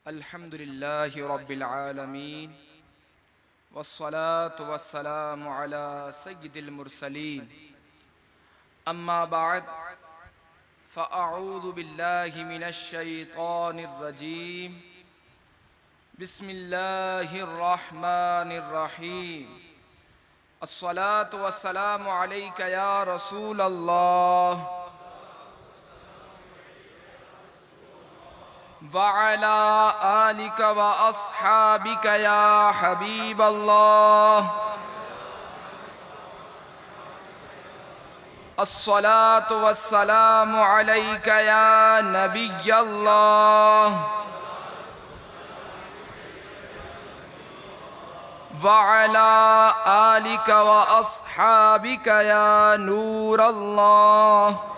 الحمد لله رب العالمين والصلاة والسلام على سيد المرسلين أما بعد فأعوذ بالله من الشيطان الرجيم بسم الله الرحمن الرحيم الصلاة والسلام عليك يا رسول الله وعلى آلك وأصحابك يا حبيب الله الصلاة والسلام عليك يا نبي الله وعلى آلك وأصحابك يا نور الله.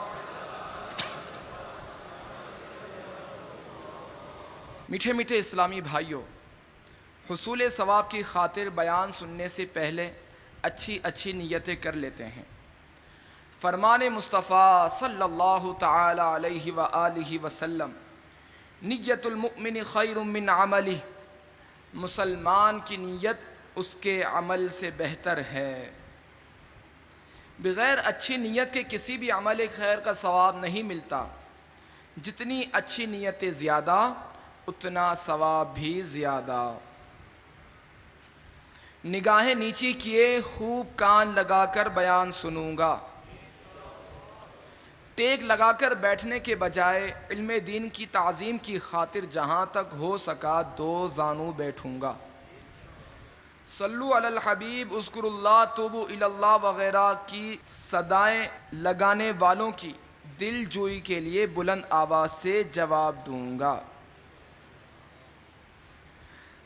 میٹھے میٹھے اسلامی بھائیوں، حصول ثواب کی خاطر بیان سننے سے پہلے اچھی نیتیں کر لیتے ہیں۔ فرمان مصطفیٰ صلی اللہ تعالی علیہ وآلہ وسلم، نیت المؤمن خیر من عملہ، مسلمان کی نیت اس کے عمل سے بہتر ہے۔ بغیر اچھی نیت کے کسی بھی عمل خیر کا ثواب نہیں ملتا۔ جتنی اچھی نیتیں زیادہ اتنا ثواب بھی زیادہ۔ نگاہیں نیچی کیے خوب کان لگا کر بیان سنوں گا، ٹیک لگا کر بیٹھنے کے بجائے علم دین کی تعظیم کی خاطر جہاں تک ہو سکا دو زانوں بیٹھوں گا۔ صلو علی الحبیب اذکر اللہ توبو الی اللہ وغیرہ کی صدائیں لگانے والوں کی دل جوئی کے لیے بلند آواز سے جواب دوں گا۔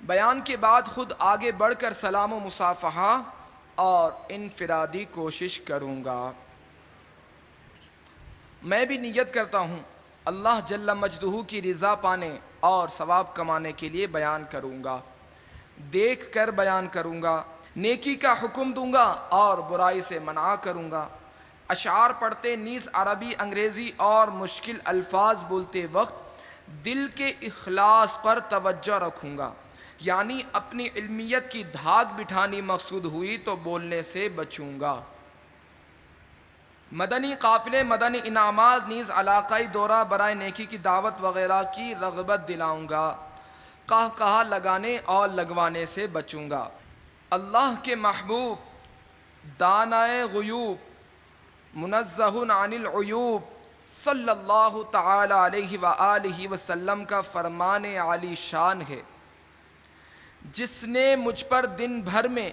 بیان کے بعد خود آگے بڑھ کر سلام و مصافحہ اور انفرادی کوشش کروں گا۔ میں بھی نیت کرتا ہوں اللہ جل مجدہ کی رضا پانے اور ثواب کمانے کے لیے بیان کروں گا، دیکھ کر بیان کروں گا، نیکی کا حکم دوں گا اور برائی سے منع کروں گا۔ اشعار پڑھتے نیز عربی، انگریزی اور مشکل الفاظ بولتے وقت دل کے اخلاص پر توجہ رکھوں گا، یعنی اپنی علمیت کی دھاگ بٹھانی مقصود ہوئی تو بولنے سے بچوں گا۔ مدنی قافلے، مدنی انعامات نیز علاقائی دورہ برائے نیکی کی دعوت وغیرہ کی رغبت دلاؤں گا، کہا لگانے اور لگوانے سے بچوں گا۔ اللہ کے محبوب دانائے غیوب منزہ عن العیوب صلی اللہ تعالی علیہ وآلہ وسلم کا فرمان عالی شان ہے، جس نے مجھ پر دن بھر میں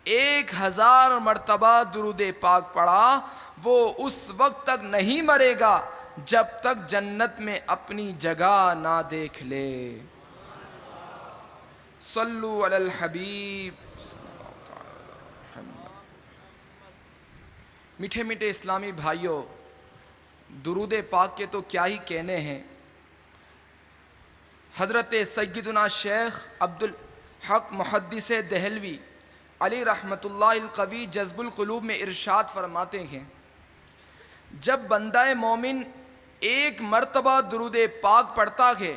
1000 مرتبہ درود پاک پڑھا وہ اس وقت تک نہیں مرے گا جب تک جنت میں اپنی جگہ نہ دیکھ لے۔ صلو علی الحبیب۔ میٹھے میٹھے اسلامی بھائیوں، درود پاک کے تو کیا ہی کہنے ہیں۔ حضرت سیدنا شیخ عبدالحق محدث دہلوی علی رحمۃ اللہ القوی جذب القلوب میں ارشاد فرماتے ہیں، جب بندہ مومن ایک مرتبہ درود پاک پڑھتا ہے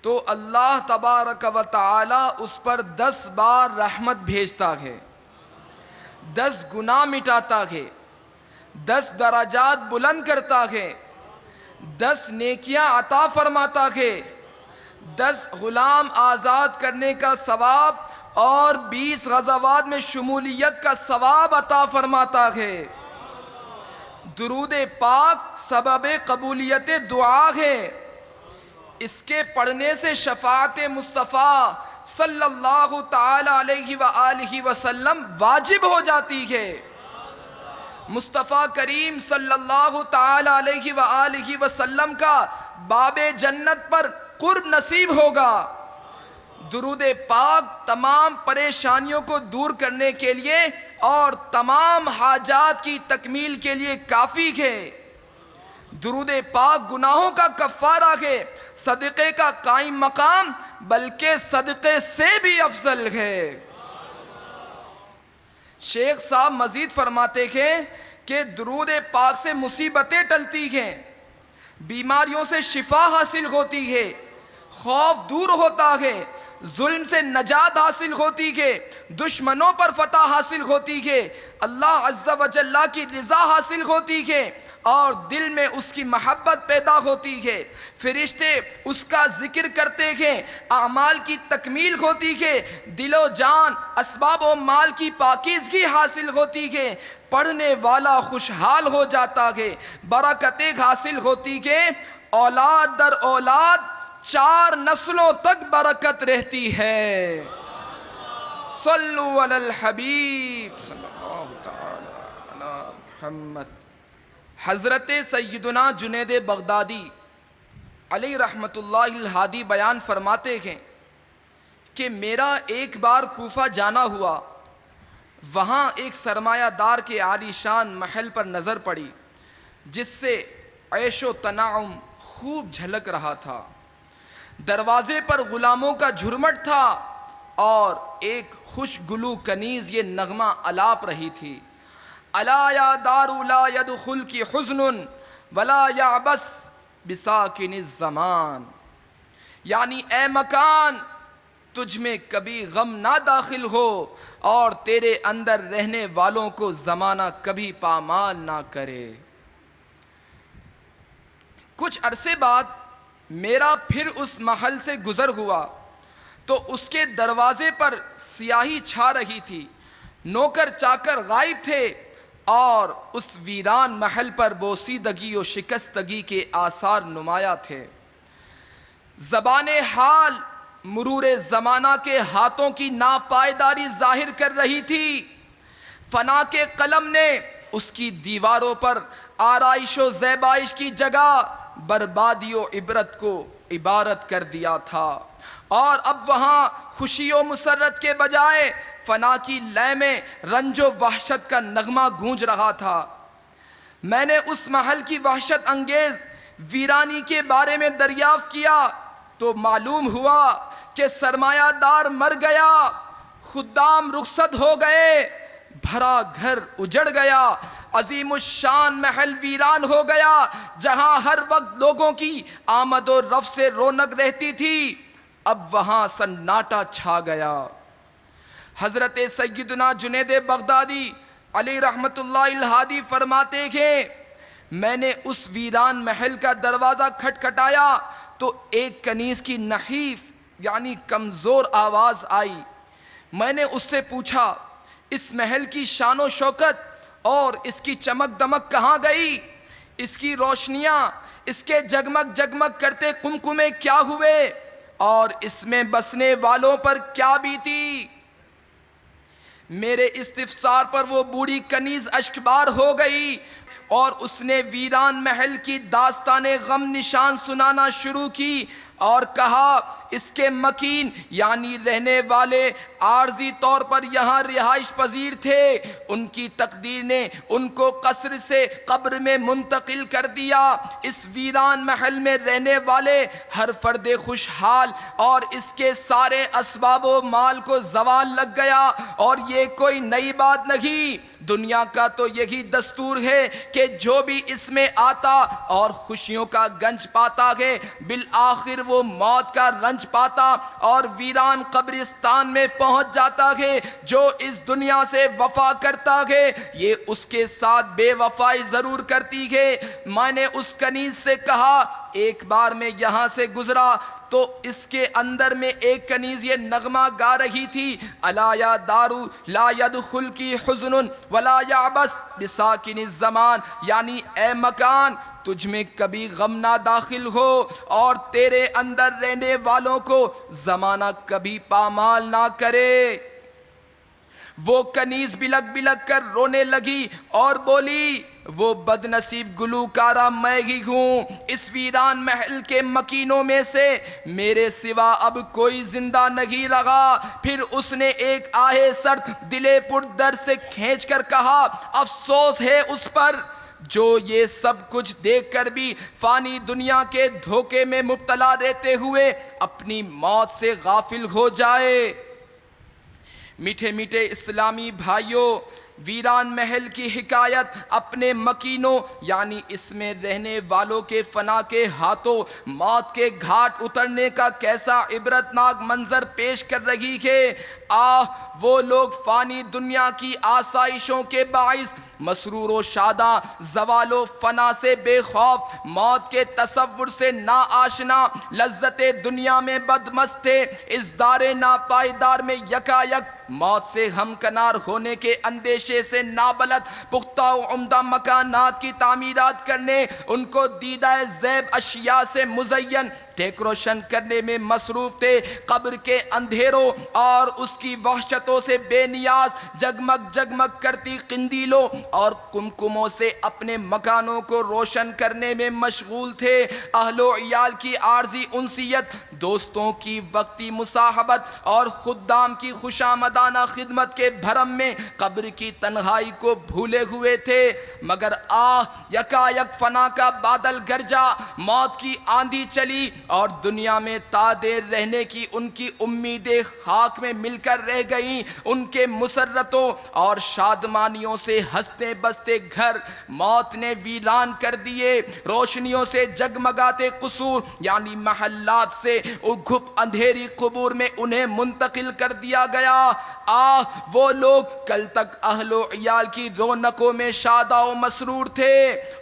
تو اللہ تبارک و تعالی اس پر 10 بار رحمت بھیجتا ہے، 10 گناہ مٹاتا ہے، 10 درجات بلند کرتا ہے، 10 نیکیاں عطا فرماتا ہے، 10 غلام آزاد کرنے کا ثواب اور 20 غزوات میں شمولیت کا ثواب عطا فرماتا ہے۔ درود پاک سبب قبولیت دعا ہے، اس کے پڑھنے سے شفاعت مصطفیٰ صلی اللہ تعالی علیہ وآلہ وسلم واجب ہو جاتی ہے۔ مصطفیٰ کریم صلی اللہ تعالی علیہ وآلہ وسلم کا باب جنت پر قرب نصیب ہوگا۔ درود پاک تمام پریشانیوں کو دور کرنے کے لیے اور تمام حاجات کی تکمیل کے لیے کافی ہے۔ درود پاک گناہوں کا کفارہ ہے، صدقے کا قائم مقام بلکہ صدقے سے بھی افضل ہے۔ شیخ صاحب مزید فرماتے ہیں کہ درود پاک سے مصیبتیں ٹلتی ہیں، بیماریوں سے شفا حاصل ہوتی ہے، خوف دور ہوتا ہے، ظلم سے نجات حاصل ہوتی ہے، دشمنوں پر فتح حاصل ہوتی ہے، اللہ عز و جل کی رضا حاصل ہوتی ہے، اور دل میں اس کی محبت پیدا ہوتی ہے، فرشتے اس کا ذکر کرتے ہیں، اعمال کی تکمیل ہوتی ہے، دل و جان اسباب و مال کی پاکیزگی حاصل ہوتی ہے، پڑھنے والا خوشحال ہو جاتا ہے، برکتیں حاصل ہوتی ہے، اولاد در اولاد 4 نسلوں تک برکت رہتی ہے۔ صلو علی الحبیب صلی اللہ تعالی علی محمد۔ حضرت سیدنا جنید بغدادی علیہ رحمت اللہ الہادی بیان فرماتے ہیں کہ میرا ایک بار کوفہ جانا ہوا، وہاں ایک سرمایہ دار کے عالی شان محل پر نظر پڑی جس سے عیش و تنعم خوب جھلک رہا تھا، دروازے پر غلاموں کا جھرمٹ تھا اور ایک خوش گلو کنیز یہ نغمہ الاپ رہی تھی، الا یا دار لا يدخل کی حزن ولا یعبس بساکن الزمان، یعنی اے مکان تجھ میں کبھی غم نہ داخل ہو اور تیرے اندر رہنے والوں کو زمانہ کبھی پامال نہ کرے۔ کچھ عرصے بعد میرا پھر اس محل سے گزر ہوا تو اس کے دروازے پر سیاہی چھا رہی تھی، نوکر چاکر غائب تھے اور اس ویران محل پر بوسیدگی و شکستگی کے آثار نمایاں تھے۔ زبان حال مرور زمانہ کے ہاتھوں کی ناپائیداری ظاہر کر رہی تھی، فنا کے قلم نے اس کی دیواروں پر آرائش و زیبائش کی جگہ بربادی و عبرت کو عبارت کر دیا تھا، اور اب وہاں خوشی و مسرت کے بجائے فنا کی لے میں رنج و وحشت کا نغمہ گونج رہا تھا۔ میں نے اس محل کی وحشت انگیز ویرانی کے بارے میں دریافت کیا تو معلوم ہوا کہ سرمایہ دار مر گیا، خدام رخصت ہو گئے، بھرا گھر اجڑ گیا، عظیم الشان محل ویران ہو گیا، جہاں ہر وقت لوگوں کی آمد و رفت سے رونق رہتی تھی، اب وہاں سناٹا چھا گیا۔ حضرت سیدنا جنید بغدادی علیہ رحمت اللہ الہادی فرماتے ہیں میں نے اس ویران محل کا دروازہ کھٹکھٹایا تو ایک کنیز کی نحیف یعنی کمزور آواز آئی۔ میں نے اس سے پوچھا اس محل کی شان و شوکت اور اس کی چمک دمک کہاں گئی؟ اس کی روشنیاں، اس کے جگمگ جگمگ کرتے قمقمے کیا ہوئے اور اس میں بسنے والوں پر کیا بیتی؟ میرے استفسار پر وہ بوڑھی کنیز اشکبار ہو گئی اور اس نے ویران محل کی داستان غم نشان سنانا شروع کی اور کہا اس کے مکین یعنی رہنے والے عارضی طور پر یہاں رہائش پذیر تھے، ان کی تقدیر نے ان کو قصر سے قبر میں منتقل کر دیا۔ اس ویران محل میں رہنے والے ہر فرد خوشحال اور اس کے سارے اسباب و مال کو زوال لگ گیا، اور یہ کوئی نئی بات نہیں، دنیا کا تو یہی دستور ہے کہ جو بھی اس میں آتا اور خوشیوں کا گنج پاتا ہے بالآخر وہ موت کا رنج پاتا اور ویران قبرستان میں پہنچ جاتا ہے۔ جو اس دنیا سے وفا کرتا ہے یہ اس کے ساتھ بے وفائی ضرور کرتی ہے۔ میں نے اس کنیز سے کہا ایک بار میں یہاں سے گزرا تو اس کے اندر میں ایک کنیز یہ نغمہ گا رہی تھی، الا یا دارو لا يدخل کی حزن ولا یعبس بساکن الزمان، یعنی اے مکان تجھ میں کبھی غم نہ داخل ہو اور تیرے اندر رہنے والوں کو زمانہ کبھی پامال نہ کرے۔ وہ کنیز بلک بلک کر رونے لگی اور بولی وہ بد نصیب گلوکارہ میں ہی ہوں، اس ویران محل کے مکینوں میں سے میرے سوا اب کوئی زندہ نہیں رہا۔ پھر اس نے ایک آہ سرد دلے پر درد سے کھینچ کر کہا افسوس ہے اس پر جو یہ سب کچھ دیکھ کر بھی فانی دنیا کے دھوکے میں مبتلا رہتے ہوئے اپنی موت سے غافل ہو جائے۔ میٹھے میٹھے اسلامی بھائیوں، ویران محل کی حکایت اپنے مکینوں یعنی اس میں رہنے والوں کے فنا کے ہاتھوں موت کے گھاٹ اترنے کا کیسا عبرتناک منظر پیش کر رہی ہے۔ وہ لوگ فانی دنیا کی آسائشوں کے باعث مسرور و شاداں، زوال و فنا سے بے خوف، موت کے تصور سے نا آشنا، لذت دنیا میں بدمست تھے۔ اس دار ناپائیدار میں یکایک موت سے ہمکنار ہونے کے اندیشے سے نابلد پختہ و عمدہ مکانات کی تعمیرات کرنے، ان کو دیدہ زیب اشیاء سے مزین ڈیکوریشن کرنے میں مصروف تھے۔ قبر کے اندھیروں اور اس کی وحشتوں سے بے نیاز، جگمگ جگمگ کرتی قندیلوں اور کمکموں سے اپنے مکانوں کو روشن کرنے میں مشغول تھے۔ اہل و عیال کی عارضی انسیت، دوستوں کی وقتی مصاحبت اور خدام کی خوشامدانہ خدمت کے بھرم میں قبر کی تنہائی کو بھولے ہوئے تھے۔ مگر یکایک فنا کا بادل گرجا، موت کی آندھی چلی اور دنیا میں تا دیر رہنے کی ان کی امیدیں خاک میں مل کر رہ گئیں۔ ان کے مسرتوں اور شادمانیوں سے ہنستے بستے گھر موت نے ویران کر دیے۔ روشنیوں سے جگمگاتے قصور یعنی محلات سے گھپ اندھیری قبور میں انہیں منتقل کر دیا گیا۔ وہ لوگ کل تک اہل و عیال کی رونقوں میں شاداں و مسرور تھے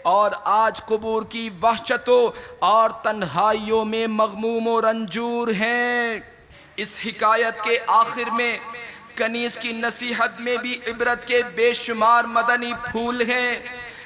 اور آج قبور کی وحشتوں اور تنہائیوں میں مغموم و رنجور ہیں۔ اس حکایت کے آخر میں کنیز کی نصیحت میں بھی عبرت کے بے شمار مدنی پھول ہیں،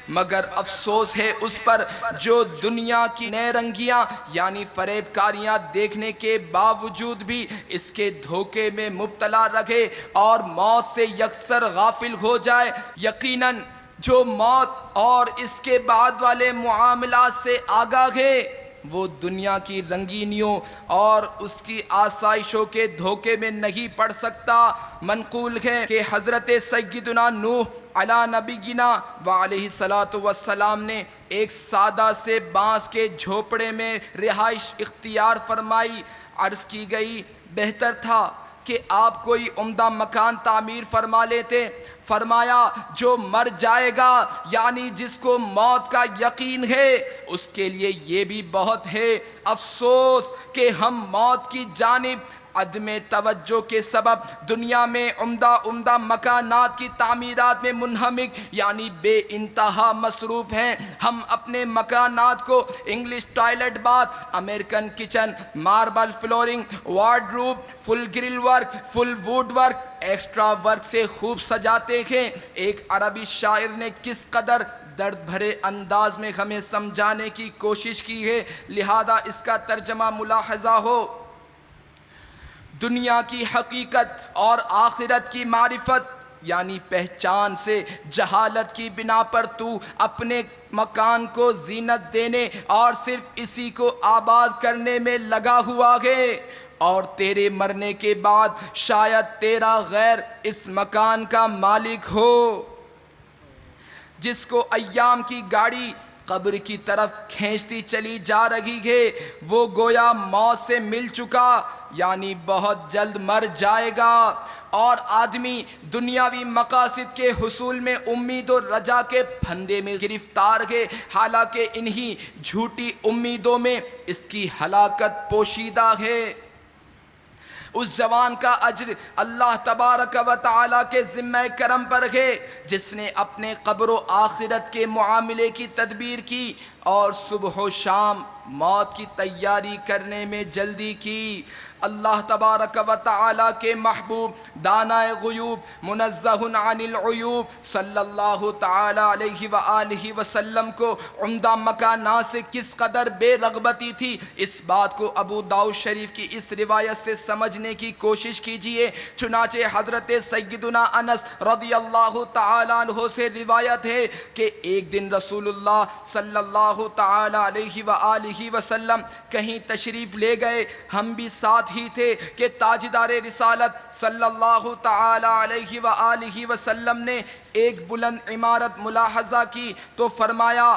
مگر افسوس ہے اس پر جو دنیا کی نئے رنگیاں یعنی فریب کاریاں دیکھنے کے باوجود بھی اس کے دھوکے میں مبتلا رہے اور موت سے یکسر غافل ہو جائے۔ یقیناً جو موت اور اس کے بعد والے معاملات سے آگاہ ہے وہ دنیا کی رنگینیوں اور اس کی آسائشوں کے دھوکے میں نہیں پڑ سکتا۔ منقول ہے کہ حضرت سیدنا نوح علی نبینا وعلیہ السلام نے ایک سادہ سے بانس کے جھوپڑے میں رہائش اختیار فرمائی۔ عرض کی گئی بہتر تھا کہ آپ کوئی عمدہ مکان تعمیر فرما لیتے۔ فرمایا جو مر جائے گا یعنی جس کو موت کا یقین ہے اس کے لیے یہ بھی بہت ہے۔ افسوس کہ ہم موت کی جانب عدم توجہ کے سبب دنیا میں عمدہ مکانات کی تعمیرات میں منہمک یعنی بے انتہا مصروف ہیں۔ ہم اپنے مکانات کو English toilet bath, American kitchen, marble flooring, wardrobe, full grill work, full wood work, extra work سے خوب سجاتے ہیں۔ ایک عربی شاعر نے کس قدر درد بھرے انداز میں ہمیں سمجھانے کی کوشش کی ہے، لہذا اس کا ترجمہ ملاحظہ ہو۔ دنیا کی حقیقت اور آخرت کی معرفت یعنی پہچان سے جہالت کی بنا پر تو اپنے مکان کو زینت دینے اور صرف اسی کو آباد کرنے میں لگا ہوا ہے، اور تیرے مرنے کے بعد شاید تیرا غیر اس مکان کا مالک ہو۔ جس کو ایام کی گاڑی قبر کی طرف کھینچتی چلی جا رہی ہے وہ گویا موت سے مل چکا یعنی بہت جلد مر جائے گا، اور آدمی دنیاوی مقاصد کے حصول میں امید و رجا کے پھندے میں گرفتار ہے، حالانکہ انہی جھوٹی امیدوں میں اس کی ہلاکت پوشیدہ ہے۔ اس جوان کا اجر اللہ تبارک و تعالیٰ کے ذمہ کرم پر ہے جس نے اپنے قبر و آخرت کے معاملے کی تدبیر کی اور صبح و شام موت کی تیاری کرنے میں جلدی کی۔ اللہ تبارک و تعالیٰ کے محبوب دانائے غیوب منزہ عن العیوب صلی اللہ تعالیٰ علیہ وآلہ وسلم کو عمدہ مکانات سے کس قدر بے رغبتی تھی، اس بات کو ابو داؤد شریف کی اس روایت سے سمجھنے کی کوشش کیجئے۔ چنانچہ حضرت سیدنا انس رضی اللہ تعالیٰ عنہ سے روایت ہے کہ ایک دن رسول اللہ صلی اللہ تعالیٰ علیہ وآلہ وسلم کہیں تشریف لے گئے، ہم بھی ساتھ ہی تھے کہ تاجدار رسالت صلی اللہ تعالی علیہ وآلہ وسلم نے ایک بلند عمارت ملاحظہ کی تو فرمایا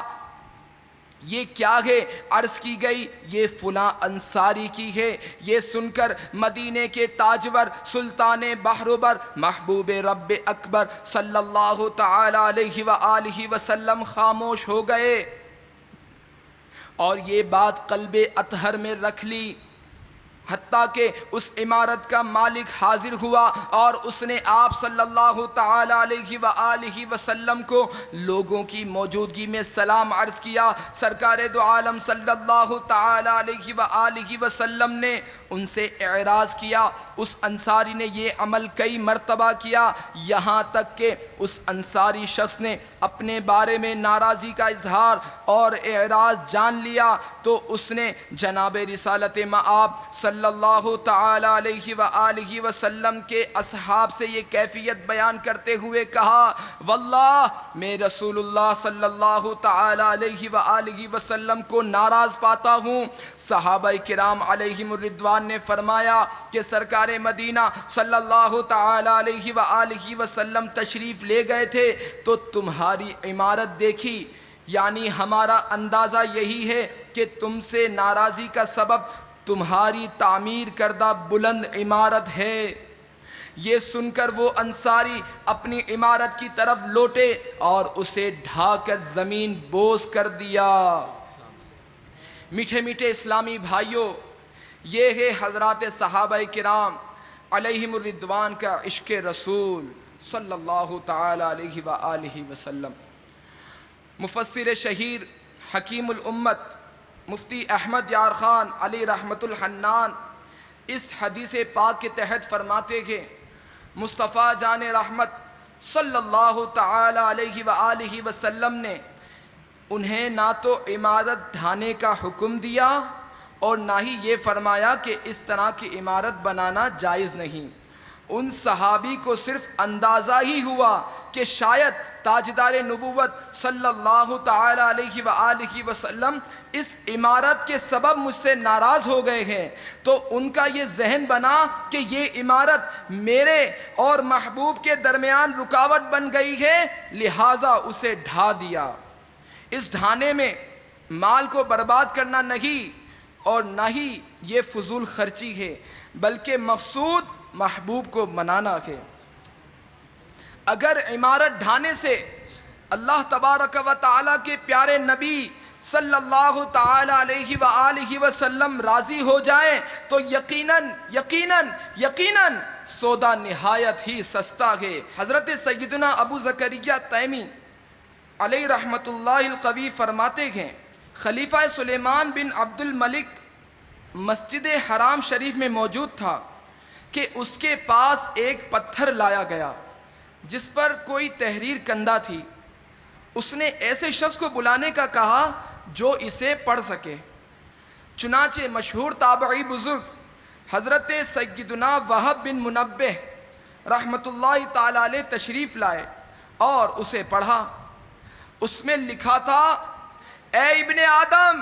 یہ کیا ہے؟ عرض کی گئی یہ فلاں انصاری کی ہے۔ یہ سن کر مدینے کے تاجور سلطان بحربر محبوب رب اکبر صلی اللہ تعالی علیہ وآلہ وسلم خاموش ہو گئے اور یہ بات قلب اطہر میں رکھ لی، حتیٰ کہ اس عمارت کا مالک حاضر ہوا اور اس نے آپ صلی اللہ تعالی علیہ وآلہ وسلم کو لوگوں کی موجودگی میں سلام عرض کیا۔ سرکار دو عالم صلی اللہ تعالی علیہ وآلہ وسلم نے ان سے اعراض کیا۔ اس انصاری نے یہ عمل کئی مرتبہ کیا، یہاں تک کہ اس انصاری شخص نے اپنے بارے میں ناراضی کا اظہار اور اعراض جان لیا تو اس نے جناب رسالت مآب صلی اللہ تعالی علیہ وآلہ وسلم کے اصحاب سے یہ کیفیت بیان کرتے ہوئے کہا، واللہ میں رسول اللہ صلی اللہ تعالی علیہ وآلہ وسلم کو ناراض پاتا ہوں۔ صحابہ کرام علیہم الرضوان نے فرمایا کہ سرکار مدینہ صلی اللہ تعالی علیہ وآلہ وسلم تشریف لے گئے تھے تو تمہاری عمارت دیکھی، یعنی ہمارا اندازہ یہی ہے کہ تم سے ناراضی کا سبب تمہاری تعمیر کردہ بلند عمارت ہے۔ یہ سن کر وہ انصاری اپنی عمارت کی طرف لوٹے اور اسے ڈھا کر زمین بوس کر دیا۔ میٹھے میٹھے اسلامی بھائیوں، یہ ہے حضرات صحابہ کرام علیہم الرضوان کا عشق رسول صلی اللہ تعالی علیہ وآلہ وسلم۔ مفسر شہیر حکیم الامت مفتی احمد یار خان علی رحمت الحنان اس حدیث پاک کے تحت فرماتے کہ مصطفیٰ جان رحمت صلی اللہ تعالی علیہ وآلہ وسلم نے انہیں نہ تو عمارت ڈھانے کا حکم دیا اور نہ ہی یہ فرمایا کہ اس طرح کی عمارت بنانا جائز نہیں۔ ان صحابی کو صرف اندازہ ہی ہوا کہ شاید تاجدار نبوت صلی اللہ تعالی علیہ وآلہ وسلم اس عمارت کے سبب مجھ سے ناراض ہو گئے ہیں، تو ان کا یہ ذہن بنا کہ یہ عمارت میرے اور محبوب کے درمیان رکاوٹ بن گئی ہے، لہٰذا اسے ڈھا دیا۔ اس ڈھانے میں مال کو برباد کرنا نہیں اور نہ ہی یہ فضول خرچی ہے، بلکہ مقصود محبوب کو منانا ہے۔ اگر عمارت ڈھانے سے اللہ تبارک و تعالی کے پیارے نبی صلی اللہ تعالی علیہ وآلہ وسلم راضی ہو جائیں تو یقیناً سودا نہایت ہی سستا ہے۔ حضرت سیدنا ابو زکریا تیمی علیہ رحمت اللہ القوی فرماتے ہیں، خلیفہ سلیمان بن عبد الملک مسجد حرام شریف میں موجود تھا کہ اس کے پاس ایک پتھر لایا گیا جس پر کوئی تحریر کندہ تھی۔ اس نے ایسے شخص کو بلانے کا کہا جو اسے پڑھ سکے۔ چنانچہ مشہور تابعی بزرگ حضرت سیدنا وہب بن منبہ رحمت اللہ تعالی علیہ تشریف لائے اور اسے پڑھا۔ اس میں لکھا تھا، اے ابن آدم،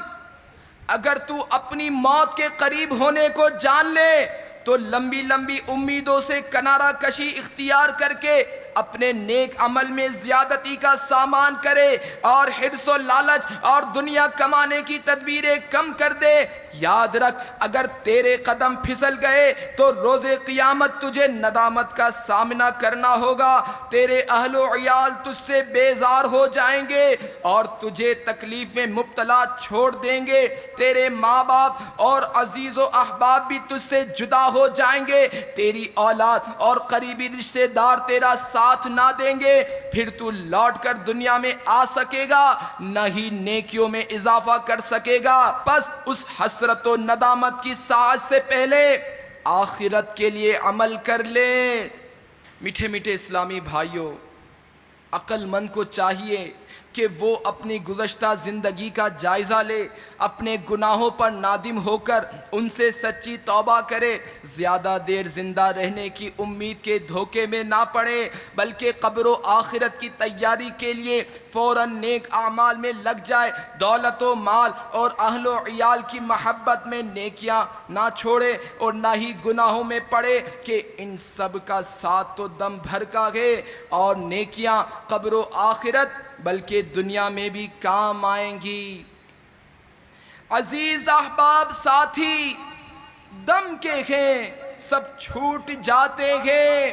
اگر تو اپنی موت کے قریب ہونے کو جان لے تو لمبی لمبی امیدوں سے کنارہ کشی اختیار کر کے اپنے نیک عمل میں زیادتی کا سامان کرے اور حرص و لالچ اور دنیا کمانے کی تدبیریں کم کر دے۔ یاد رکھ، اگر تیرے قدم پھسل گئے تو روز قیامت تجھے ندامت کا سامنا کرنا ہوگا، تیرے اہل و عیال تجھ سے بیزار ہو جائیں گے اور تجھے تکلیف میں مبتلا چھوڑ دیں گے، تیرے ماں باپ اور عزیز و احباب بھی تجھ سے جدا ہو جائیں گے، تیری اولاد اور قریبی رشتہ دار تیرا ساتھ نہ دیں گے، پھر تو لوٹ کر دنیا میں آ سکے گا نہ ہی نیکیوں میں اضافہ کر سکے گا۔ پس اس حسرت و ندامت کی ساعت سے پہلے آخرت کے لیے عمل کر لے۔ میٹھے میٹھے اسلامی بھائیوں، عقل مند کو چاہیے کہ وہ اپنی گزشتہ زندگی کا جائزہ لے، اپنے گناہوں پر نادم ہو کر ان سے سچی توبہ کرے، زیادہ دیر زندہ رہنے کی امید کے دھوکے میں نہ پڑے، بلکہ قبر و آخرت کی تیاری کے لیے فوراً نیک اعمال میں لگ جائے، دولت و مال اور اہل و عیال کی محبت میں نیکیاں نہ چھوڑے اور نہ ہی گناہوں میں پڑے کہ ان سب کا ساتھ تو دم بھر کا ہے اور نیکیاں قبر و آخرت بلکہ دنیا میں بھی کام آئیں گی۔ عزیز احباب ساتھی دم کے ہیں سب چھوٹ جاتے ہیں،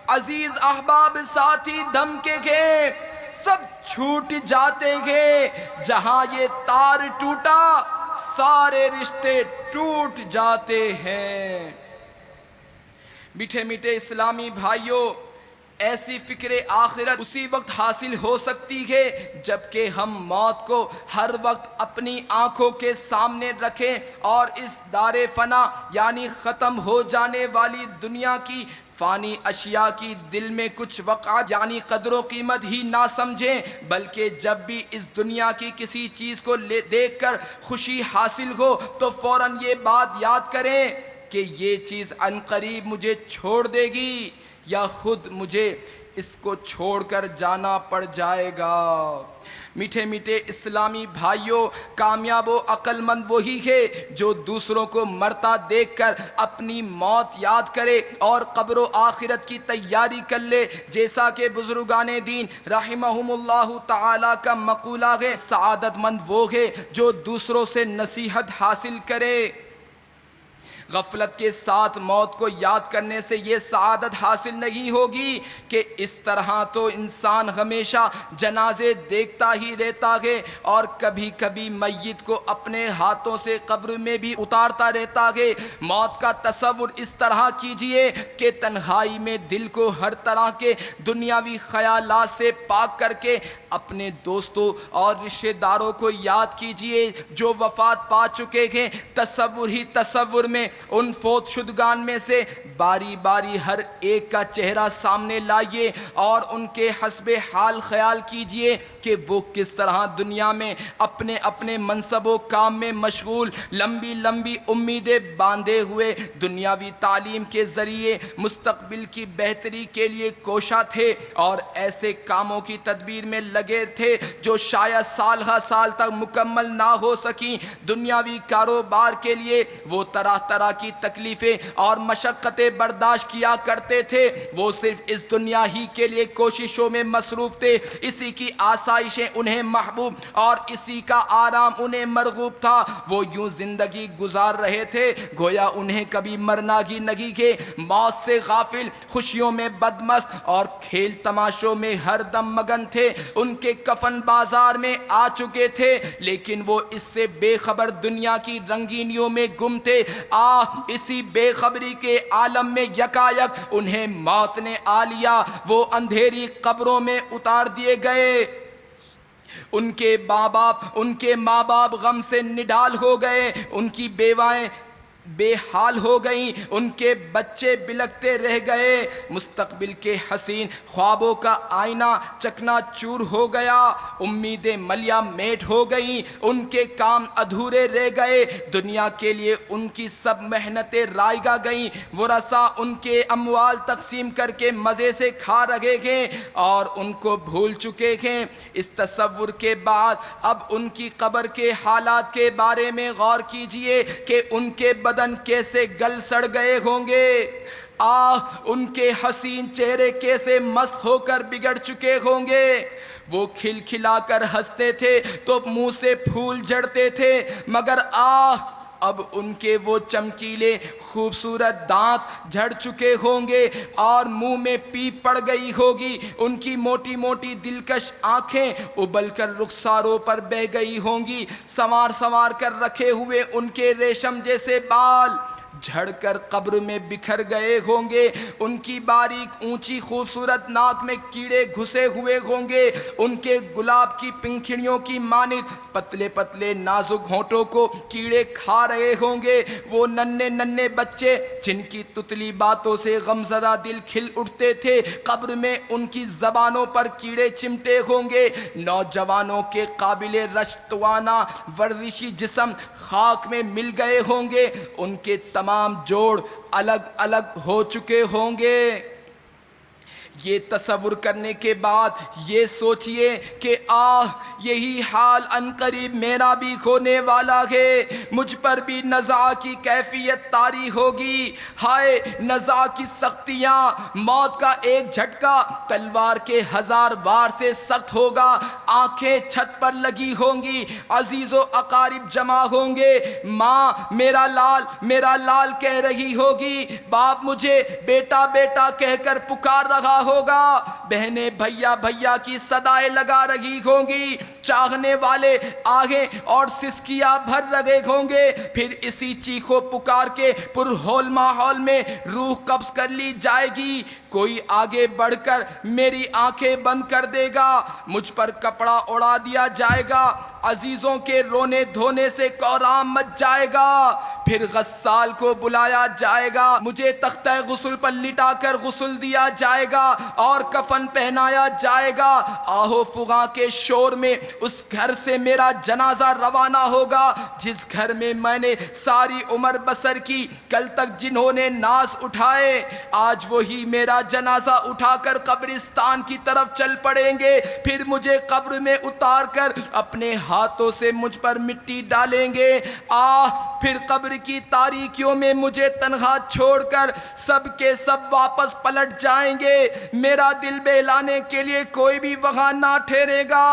عزیز احباب ساتھی دم کے ہیں سب چھوٹ جاتے ہیں، جہاں یہ تار ٹوٹا سارے رشتے ٹوٹ جاتے ہیں۔ میٹھے میٹھے اسلامی بھائیوں، ایسی فکر آخرت اسی وقت حاصل ہو سکتی ہے جبکہ ہم موت کو ہر وقت اپنی آنکھوں کے سامنے رکھیں اور اس دار فنا یعنی ختم ہو جانے والی دنیا کی فانی اشیاء کی دل میں کچھ وقعت یعنی قدر و قیمت ہی نہ سمجھیں، بلکہ جب بھی اس دنیا کی کسی چیز کو دیکھ کر خوشی حاصل ہو تو فوراً یہ بات یاد کریں کہ یہ چیز عنقریب مجھے چھوڑ دے گی یا خود مجھے اس کو چھوڑ کر جانا پڑ جائے گا۔ میٹھے میٹھے اسلامی بھائیوں، کامیاب و عقل مند وہی ہے جو دوسروں کو مرتا دیکھ کر اپنی موت یاد کرے اور قبر و آخرت کی تیاری کر لے، جیسا کہ بزرگان دین رحمہم اللہ تعالی کا مقولہ ہے، سعادت مند وہ ہے جو دوسروں سے نصیحت حاصل کرے۔ غفلت کے ساتھ موت کو یاد کرنے سے یہ سعادت حاصل نہیں ہوگی کہ اس طرح تو انسان ہمیشہ جنازے دیکھتا ہی رہتا ہے اور کبھی کبھی میت کو اپنے ہاتھوں سے قبر میں بھی اتارتا رہتا ہے۔ موت کا تصور اس طرح کیجئے کہ تنہائی میں دل کو ہر طرح کے دنیاوی خیالات سے پاک کر کے اپنے دوستوں اور رشتہ داروں کو یاد کیجئے جو وفات پا چکے ہیں۔ تصور ہی تصور میں ان فوت شدگان میں سے باری باری ہر ایک کا چہرہ سامنے لائیے اور ان کے حسب حال خیال کیجئے کہ وہ کس طرح دنیا میں اپنے اپنے منصب و کام میں مشغول، لمبی لمبی امیدیں باندھے ہوئے دنیاوی تعلیم کے ذریعے مستقبل کی بہتری کے لیے کوشاں تھے اور ایسے کاموں کی تدبیر میں لگے تھے جو شاید سال ہا سال تک مکمل نہ ہو سکیں۔ دنیاوی کاروبار کے لیے وہ طرح طرح کی تکلیفیں اور مشقتیں برداشت کیا کرتے تھے، وہ صرف اس دنیا ہی کے لیے کوششوں میں مصروف تھے، اسی کی آسائشیں انہیں محبوب اور اسی کا آرام انہیں مرغوب تھا۔ وہ یوں زندگی گزار رہے تھے گویا انہیں کبھی مرنا ہی نہیں کہ موت سے غافل، خوشیوں میں بدمست اور کھیل تماشوں میں ہر دم مگن تھے۔ ان کے کفن بازار میں آ چکے تھے لیکن وہ اس سے بے خبر دنیا کی رنگینیوں میں گم تھے۔ اسی بے خبری کے عالم میں یکایک انہیں موت نے آ لیا، وہ اندھیری قبروں میں اتار دیے گئے۔ ان کے ماں باپ غم سے نڈال ہو گئے، ان کی بیوائیں بے حال ہو گئیں، ان کے بچے بلکتے رہ گئے، مستقبل کے حسین خوابوں کا آئینہ چکنا چور ہو گیا، امیدیں ملیا میٹ ہو گئیں، ان کے کام ادھورے رہ گئے، دنیا کے لیے ان کی سب محنتیں رائگاں گئیں، ورثہ ان کے اموال تقسیم کر کے مزے سے کھا رہے ہیں اور ان کو بھول چکے ہیں۔ اس تصور کے بعد اب ان کی قبر کے حالات کے بارے میں غور کیجئے کہ ان کے بدن کیسے گل سڑ گئے ہوں گے، ان کے حسین چہرے کیسے مسخ ہو کر بگڑ چکے ہوں گے۔ وہ کھل کھلا کر ہنستے تھے تو منہ سے پھول جھڑتے تھے، مگر اب ان کے وہ چمکیلے خوبصورت دانت جھڑ چکے ہوں گے اور منہ میں پیپ پڑ گئی ہوگی، ان کی موٹی موٹی دلکش آنکھیں ابل کر رخساروں پر بہہ گئی ہوں گی، سنوار سنوار کر رکھے ہوئے ان کے ریشم جیسے بال جھڑ کر قبر میں بکھر گئے ہوں گے، ان کی باریک اونچی خوبصورت ناک میں کیڑے گھسے ہوئے ہوں گے، ان کے گلاب کی پنکھڑیوں کی مانند پتلے پتلے نازک ہونٹوں کو کیڑے کھا رہے ہوں گے۔ وہ ننھے ننھے بچے جن کی تتلی باتوں سے غمزدہ دل کھل اٹھتے تھے، قبر میں ان کی زبانوں پر کیڑے چمٹے ہوں گے۔ نوجوانوں کے قابل رشک توانا ورزشی جسم خاک میں مل گئے ہوں گے، ان کے تمام جوڑ الگ الگ ہو چکے ہوں گے۔ یہ تصور کرنے کے بعد یہ سوچئے کہ یہی حال عنقریب میرا بھی ہونے والا ہے، مجھ پر بھی نزاع کی کیفیت طاری ہوگی۔ ہائے نزاع کی سختیاں، موت کا ایک جھٹکا تلوار کے 1000 وار سے سخت ہوگا، آنکھیں چھت پر لگی ہوں گی، عزیز و اقارب جمع ہوں گے، ماں میرا لال کہہ رہی ہوگی، باپ مجھے بیٹا بیٹا کہہ کر پکار رہا ہوگا، بہنیں بھیا بھیا کی صدائیں لگا رہی ہوں گی، چاہنے والے آگے اور سسکیاں بھر رہے ہوں گے، پھر اسی چیخو پکار کے پرہول ماحول میں روح قبض کر لی جائے گی، کوئی آگے بڑھ کر میری آنکھیں بند کر دے گا، مجھ پر کپڑا اڑا دیا جائے گا، عزیزوں کے رونے دھونے سے کورام مچ جائے گا، پھر غسال کو بلایا جائے گا، مجھے تختہ غسل پر لٹا کر غسل دیا جائے گا اور کفن پہنایا جائے گا، آہو فغاں کے شور میں اس گھر سے میرا جنازہ روانہ ہوگا جس گھر میں نے ساری عمر بسر کی، کل تک جنہوں نے ناز اٹھائے آج وہی میرا جنازہ اٹھا کر قبرستان کی طرف چل پڑیں گے، پھر مجھے قبر میں اتار کر اپنے ہاتھوں سے مجھ پر مٹی ڈالیں گے، پھر قبر کی تاریکیوں میں مجھے تنہا چھوڑ کر سب کے سب واپس پلٹ جائیں گے، میرا دل بہلانے کے لیے کوئی بھی وہاں نہ ٹھہرے گا،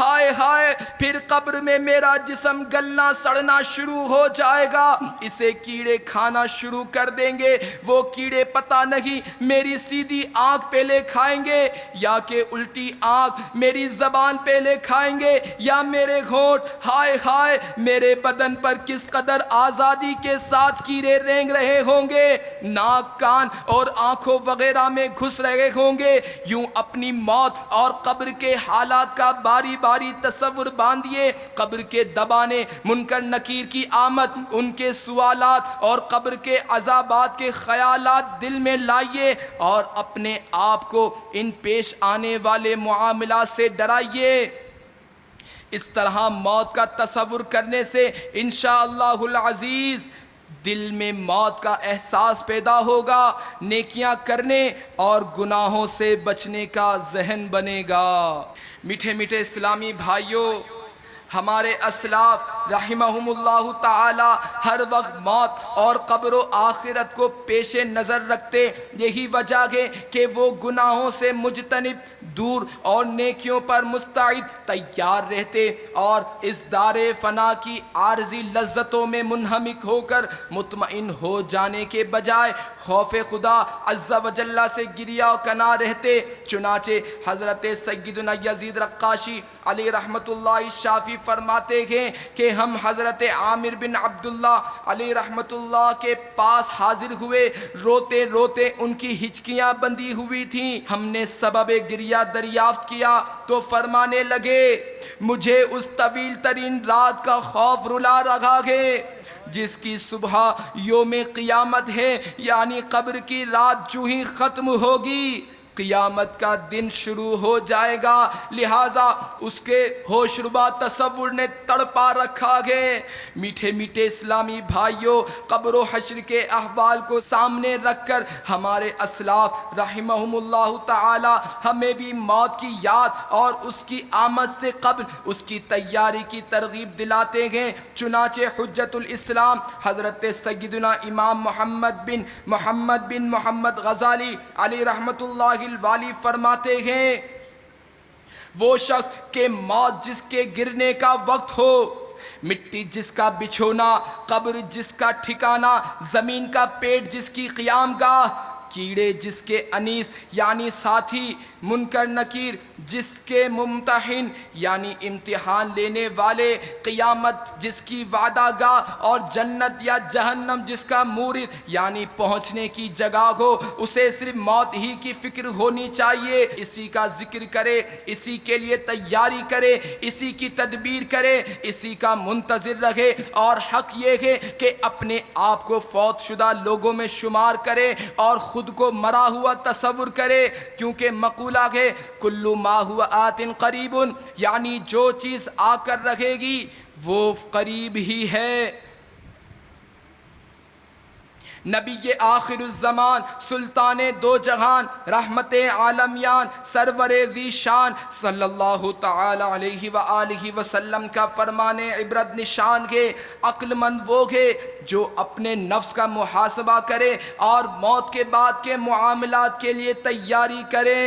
ہائے ہائے پھر قبر میں میرا جسم گلنا سڑنا شروع ہو جائے گا، اسے کیڑے کھانا شروع کر دیں گے، وہ کیڑے پتہ نہیں میری سیدھی آنکھ پہلے کھائیں گے یا کہ الٹی آنکھ میری زبان پہلے کھائیں گے یا میرے ہونٹ، ہائے ہائے میرے بدن پر کس قدر آزادی کے ساتھ کیڑے رینگ رہے ہوں گے، ناک کان اور آنکھوں وغیرہ میں گھس رہے ہوں گے، یوں اپنی موت اور قبر کے حالات کا باری باری تصور باندھیے، قبر کے دبانے، منکر نکیر کی آمد، ان کے سوالات اور قبر کے عذابات کے خیالات دل میں لائیے اور اپنے آپ کو ان پیش آنے والے معاملات سے ڈرائیے۔ اس طرح موت کا تصور کرنے سے انشاءاللہ العزیز دل میں موت کا احساس پیدا ہوگا، نیکیاں کرنے اور گناہوں سے بچنے کا ذہن بنے گا۔ میٹھے میٹھے اسلامی بھائیوں، ہمارے اسلاف رحمہم اللہ تعالی ہر وقت موت اور قبر و آخرت کو پیش نظر رکھتے، یہی وجہ ہے کہ وہ گناہوں سے مجتنب، دور اور نیکیوں پر مستعد تیار رہتے اور اس دار فنا کی عارضی لذتوں میں منہمک ہو کر مطمئن ہو جانے کے بجائے خوف خدا عز و جل سے گریہ و کنا رہتے۔ چنانچہ حضرت سیدنا یزید رقاشی علیہ رحمت اللہ شافی فرماتے ہیں کہ ہم حضرت عامر بن عبداللہ علیہ رحمت اللہ کے پاس حاضر ہوئے، روتے روتے ان کی ہچکیاں بندھی ہوئی تھیں، ہم نے سبب گریہ دریافت کیا تو فرمانے لگے مجھے اس طویل ترین رات کا خوف رلا رہا ہے جس کی صبح یوم قیامت ہے، یعنی قبر کی رات جو ہی ختم ہوگی قیامت کا دن شروع ہو جائے گا، لہٰذا اس کے ہوش ربا تصور نے تڑپا رکھا ہے۔ میٹھے میٹھے اسلامی بھائیوں، قبر و حشر کے احوال کو سامنے رکھ کر ہمارے اسلاف رحمہم اللہ تعالی ہمیں بھی موت کی یاد اور اس کی آمد سے قبل اس کی تیاری کی ترغیب دلاتے ہیں۔ چنانچہ حجت الاسلام حضرت سیدنا امام محمد بن محمد غزالی علیہ رحمت اللہ الوالی فرماتے ہیں وہ شخص کہ موت جس کے گرنے کا وقت ہو، مٹی جس کا بچھونا، قبر جس کا ٹھکانہ، زمین کا پیٹ جس کی قیام گاہ، کیڑے جس کے انیس یعنی ساتھی، منکر نکیر جس کے ممتحن یعنی امتحان لینے والے، قیامت جس کی وعدہ گاہ اور جنت یا جہنم جس کا مورد یعنی پہنچنے کی جگہ ہو، اسے صرف موت ہی کی فکر ہونی چاہیے، اسی کا ذکر کرے، اسی کے لیے تیاری کرے، اسی کی تدبیر کرے، اسی کا منتظر رہے، اور حق یہ ہے کہ اپنے آپ کو فوت شدہ لوگوں میں شمار کرے اور خود کو مرا ہوا تصور کرے، کیونکہ مقولہ ہے کلو ما ہوا آت قریب، یعنی جو چیز آ کر رہے گی وہ قریب ہی ہے۔ نبی کے آخر الزمان، سلطان دو جہان، رحمت عالمیان، سرور ذی شان صلی اللہ تعالی علیہ وآلہ وسلم کا فرمان عبرت نشان ہے۔ عقل مند وہ ہے جو اپنے نفس کا محاسبہ کرے اور موت کے بعد کے معاملات کے لیے تیاری کرے۔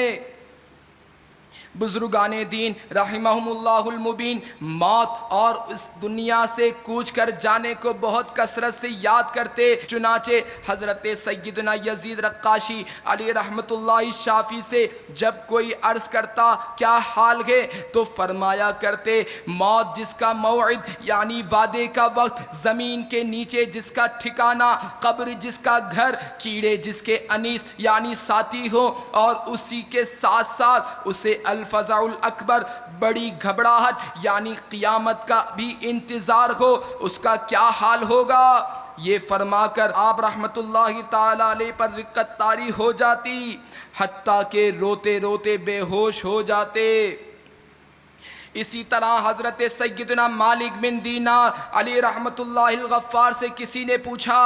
بزرگان دین رحمہم اللہ المبین موت اور اس دنیا سے کوچ کر جانے کو بہت کثرت سے یاد کرتے، چنانچہ حضرت سیدنا یزید رقاشی علی رحمت اللہ شافی سے جب کوئی عرض کرتا کیا حال ہے تو فرمایا کرتے موت جس کا موعد یعنی وعدے کا وقت، زمین کے نیچے جس کا ٹھکانہ، قبر جس کا گھر، کیڑے جس کے انیس یعنی ساتھی ہو، اور اسی کے ساتھ ساتھ اسے الفزع الاکبر بڑی گھبراہٹ یعنی قیامت کا بھی انتظار ہو، اس کا کیا حال ہوگا؟ یہ فرما کر آپ رحمت اللہ تعالی علیہ پر رقت طاری ہو جاتی، حتیٰ کہ روتے روتے بے ہوش ہو جاتے۔ اسی طرح حضرت سیدنا مالک بن دینار علی رحمت اللہ الغفار سے کسی نے پوچھا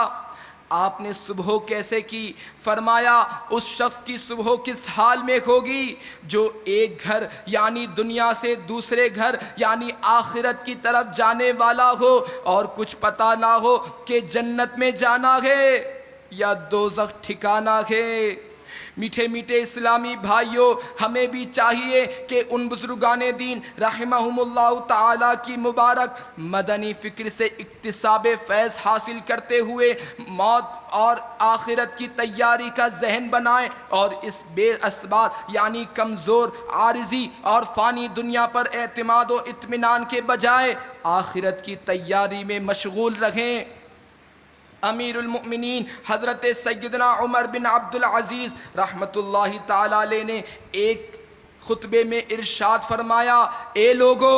آپ نے صبح کیسے کی؟ فرمایا اس شخص کی صبح کس حال میں ہوگی جو ایک گھر یعنی دنیا سے دوسرے گھر یعنی آخرت کی طرف جانے والا ہو اور کچھ پتہ نہ ہو کہ جنت میں جانا ہے یا دوزخ ٹھکانا ہے۔ میٹھے میٹھے اسلامی بھائیوں، ہمیں بھی چاہیے کہ ان بزرگان دین رحمہم اللہ تعالیٰ کی مبارک مدنی فکر سے اکتساب فیض حاصل کرتے ہوئے موت اور آخرت کی تیاری کا ذہن بنائیں اور اس بے اسبات یعنی کمزور، عارضی اور فانی دنیا پر اعتماد و اطمینان کے بجائے آخرت کی تیاری میں مشغول رہیں۔ امیر المؤمنین حضرت سیدنا عمر بن عبد العزیز رحمت اللہ تعالی علیہ نے ایک خطبے میں ارشاد فرمایا اے لوگو،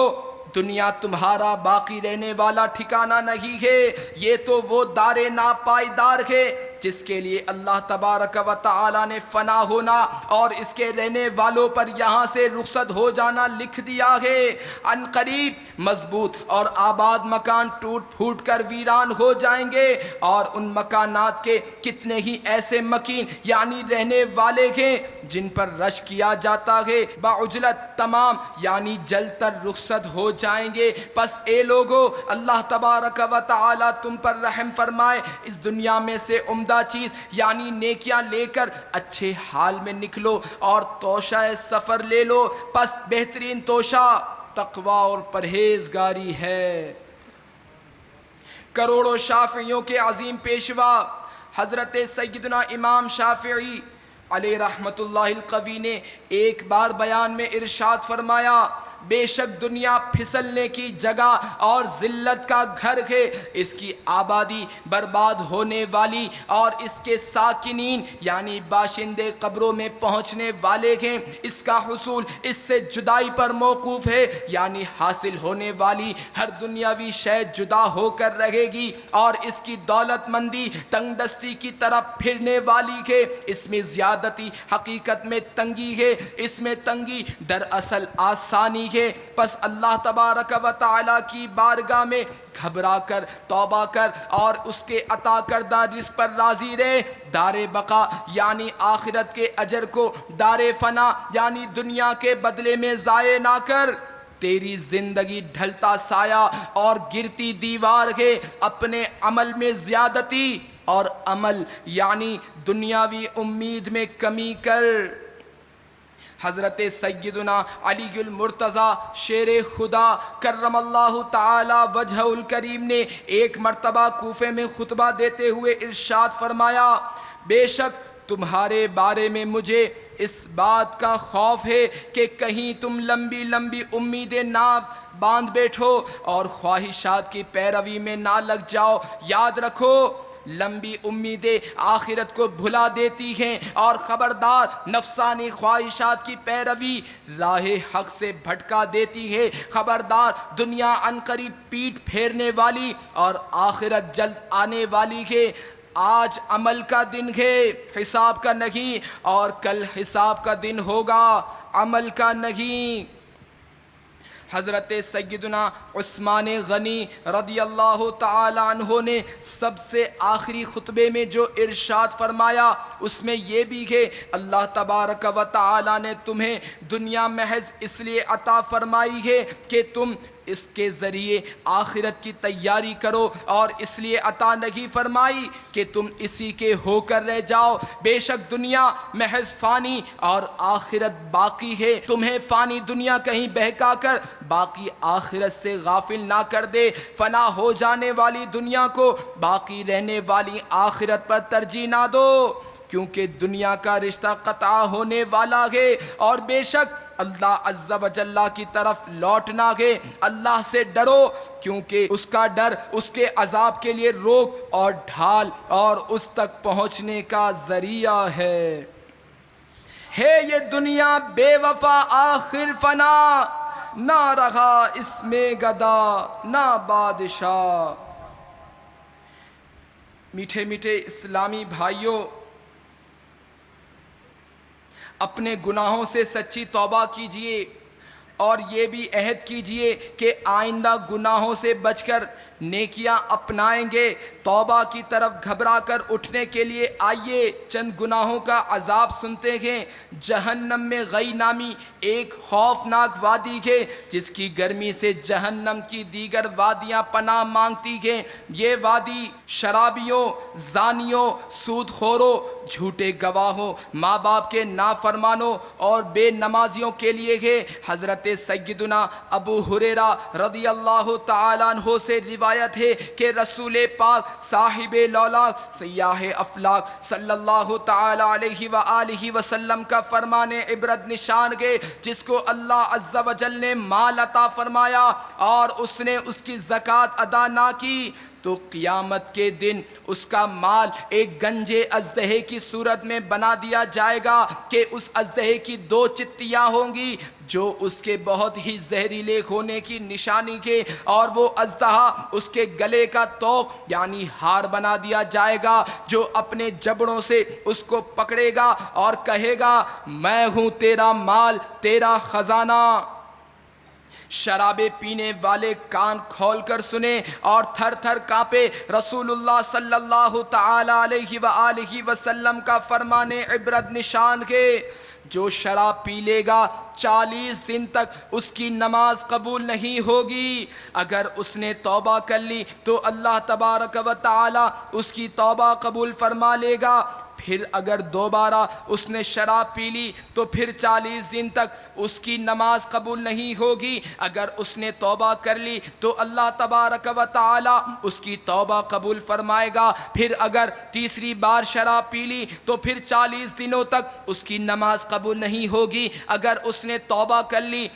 دنیا تمہارا باقی رہنے والا ٹھکانہ نہیں ہے، یہ تو وہ دار ناپائیدار ہے جس کے لیے اللہ تبارک و تعالی نے فنا ہونا اور اس کے رہنے والوں پر یہاں سے رخصت ہو جانا لکھ دیا ہے۔ ان قریب مضبوط اور آباد مکان ٹوٹ پھوٹ کر ویران ہو جائیں گے اور ان مکانات کے کتنے ہی ایسے مکین یعنی رہنے والے ہیں جن پر رش کیا جاتا ہے بعجلت تمام یعنی جل تر رخصت ہو جائیں گے۔ پس اے لوگو، اللہ تبارک و تعالی تم پر رحم فرمائے، اس دنیا میں سے عمدہ چیز یعنی نیکیاں لے کر اچھے حال میں نکلو اور توشہ سفر لے لو۔ پس بہترین توشہ تقوی اور پرہیزگاری ہے۔ کروڑوں شافعیوں کے عظیم پیشوا حضرت سیدنا امام شافعی علیہ رحمت اللہ القوی نے ایک بار بیان میں ارشاد فرمایا بے شک دنیا پھسلنے کی جگہ اور ذلت کا گھر ہے، اس کی آبادی برباد ہونے والی اور اس کے ساکنین یعنی باشندے قبروں میں پہنچنے والے ہیں، اس کا حصول اس سے جدائی پر موقوف ہے یعنی حاصل ہونے والی ہر دنیاوی شے جدا ہو کر رہے گی اور اس کی دولت مندی تنگ دستی کی طرف پھرنے والی ہے۔ اس میں زیادتی حقیقت میں تنگی ہے، اس میں تنگی دراصل آسانی ہے۔ پس اللہ تبارک و تعالی کی بارگاہ میں گھبرا کر توبہ کر اور اس کے عطا کردہ رزق پر راضی رہے۔ دار بقا یعنی آخرت کے اجر کو دار فنا یعنی دنیا کے بدلے میں ضائع نہ کر۔ تیری زندگی ڈھلتا سایہ اور گرتی دیوار ہے، اپنے عمل میں زیادتی اور عمل یعنی دنیاوی امید میں کمی کر۔ حضرت سیدنا علی المرتضیٰ شیر خدا کرم اللہ تعالی وجہ الکریم نے ایک مرتبہ کوفے میں خطبہ دیتے ہوئے ارشاد فرمایا بے شک تمہارے بارے میں مجھے اس بات کا خوف ہے کہ کہیں تم لمبی لمبی امیدیں نہ باندھ بیٹھو اور خواہشات کی پیروی میں نہ لگ جاؤ۔ یاد رکھو لمبی امیدیں آخرت کو بھلا دیتی ہیں اور خبردار نفسانی خواہشات کی پیروی راہ حق سے بھٹکا دیتی ہے۔ خبردار دنیا عنقریب پیٹ پھیرنے والی اور آخرت جلد آنے والی ہے۔ آج عمل کا دن ہے، حساب کا نہیں، اور کل حساب کا دن ہوگا، عمل کا نہیں۔ حضرت سیدنا عثمان غنی رضی اللہ تعالی عنہ نے سب سے آخری خطبے میں جو ارشاد فرمایا اس میں یہ بھی کہ اللہ تبارک و تعالی نے تمہیں دنیا محض اس لیے عطا فرمائی ہے کہ تم اس کے ذریعے آخرت کی تیاری کرو، اور اس لیے عطا نہیں فرمائی کہ تم اسی کے ہو کر رہ جاؤ۔ بے شک دنیا محض فانی اور آخرت باقی ہے، تمہیں فانی دنیا کہیں بہکا کر باقی آخرت سے غافل نہ کر دے۔ فنا ہو جانے والی دنیا کو باقی رہنے والی آخرت پر ترجیح نہ دو، کیونکہ دنیا کا رشتہ قطع ہونے والا ہے، اور بے شک اللہ عز و جل کی طرف لوٹنا ہے۔ اللہ سے ڈرو، کیونکہ اس کا ڈر اس کے عذاب کے لیے روک اور ڈھال اور اس تک پہنچنے کا ذریعہ ہے۔ یہ دنیا بے وفا آخر فنا، نہ رہا اس میں گدا نہ بادشاہ۔ میٹھے میٹھے اسلامی بھائیوں، اپنے گناہوں سے سچی توبہ کیجئے، اور یہ بھی عہد کیجئے کہ آئندہ گناہوں سے بچ کر نیکیاں اپنائیں گے۔ توبہ کی طرف گھبرا کر اٹھنے کے لیے آئیے چند گناہوں کا عذاب سنتے ہیں۔ جہنم میں غی نامی ایک خوفناک وادی ہے جس کی گرمی سے جہنم کی دیگر وادیاں پناہ مانگتی ہیں۔ یہ وادی شرابیوں، زانیوں، سود خوروں، جھوٹے گواہوں، ماں باپ کے نافرمانوں اور بے نمازیوں کے لیے ہے۔ حضرت سیدنا ابو ہریرہ رضی اللہ تعالیٰ عنہ سے روایت ہے کہ رسول پاک صاحب لولاک سیاہ افلاک صلی اللہ تعالیٰ علیہ وآلہ وسلم کا فرمان عبرت نشان ہے، جس کو اللہ عز و جل نے مال عطا فرمایا اور اس نے اس کی زکوٰۃ ادا نہ کی، تو قیامت کے دن اس کا مال ایک گنجے اژدہے کی صورت میں بنا دیا جائے گا کہ اس اژدہے کی دو چتیاں ہوں گی جو اس کے بہت ہی زہریلے ہونے کی نشانی کے، اور وہ اژدہا اس کے گلے کا توق یعنی ہار بنا دیا جائے گا، جو اپنے جبڑوں سے اس کو پکڑے گا اور کہے گا میں ہوں تیرا مال، تیرا خزانہ۔ شرابے پینے والے کان کھول کر سنیں اور تھر تھر کانپے۔ رسول اللہ صلی اللہ تعالی علیہ وآلہ وسلم کا فرمان عبرت نشان ہے، جو شراب پی لے گا 40 دن تک اس کی نماز قبول نہیں ہوگی۔ اگر اس نے توبہ کر لی تو اللہ تبارک و تعالی اس کی توبہ قبول فرما لے گا۔ پھر اگر دوبارہ اس نے شراب پی لی تو پھر 40 دن تک اس کی نماز قبول نہیں ہوگی۔ اگر اس نے توبہ کر لی تو اللہ تبارک و تعالی اس کی توبہ قبول فرمائے گا۔ پھر اگر تیسری بار شراب پی لی تو پھر 40 دنوں تک اس کی نماز قبول نہیں ہوگی۔ اگر اس نے توبہ کر لی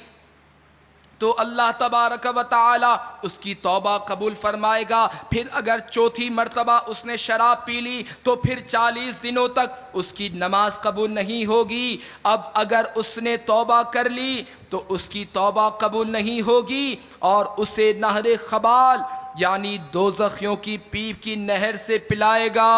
تو اللہ تبارک و تعالی اس کی توبہ قبول فرمائے گا۔ پھر اگر چوتھی مرتبہ اس نے شراب پی لی تو پھر 40 دنوں تک اس کی نماز قبول نہیں ہوگی۔ اب اگر اس نے توبہ کر لی تو اس کی توبہ قبول نہیں ہوگی اور اسے نہر خبال یعنی دوزخیوں کی پیپ کی نہر سے پلائے گا۔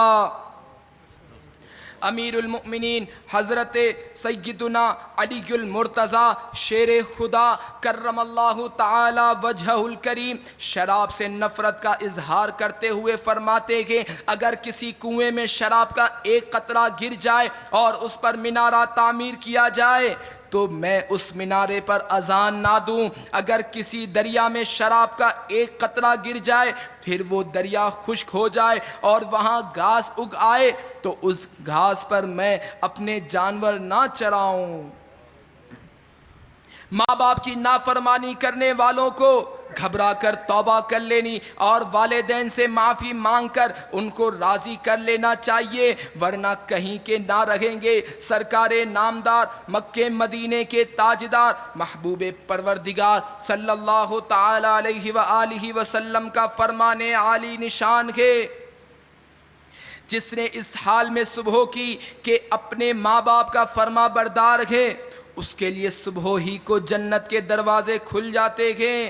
امیر المؤمنین حضرت سیدنا علی المرتضیٰ شیر خدا کرم اللہ تعالی وجہہ الکریم شراب سے نفرت کا اظہار کرتے ہوئے فرماتے کہ اگر کسی کنویں میں شراب کا ایک قطرہ گر جائے اور اس پر مینارہ تعمیر کیا جائے تو میں اس مینارے پر اذان نہ دوں۔ اگر کسی دریا میں شراب کا ایک قطرہ گر جائے پھر وہ دریا خشک ہو جائے اور وہاں گھاس اگ آئے تو اس گھاس پر میں اپنے جانور نہ چراؤں۔ ماں باپ کی نافرمانی کرنے والوں کو گھبرا کر توبہ کر لینی اور والدین سے معافی مانگ کر ان کو راضی کر لینا چاہیے، ورنہ کہیں کے نہ رہیں گے۔ سرکار نامدار مکہ مدینے کے تاجدار محبوب پروردگار صلی اللہ تعالی علیہ وآلہ وسلم کا فرمان عالی نشان ہے، جس نے اس حال میں صبح کی کہ اپنے ماں باپ کا فرما بردار ہے، اس کے لیے صبح ہی کو جنت کے دروازے کھل جاتے ہیں،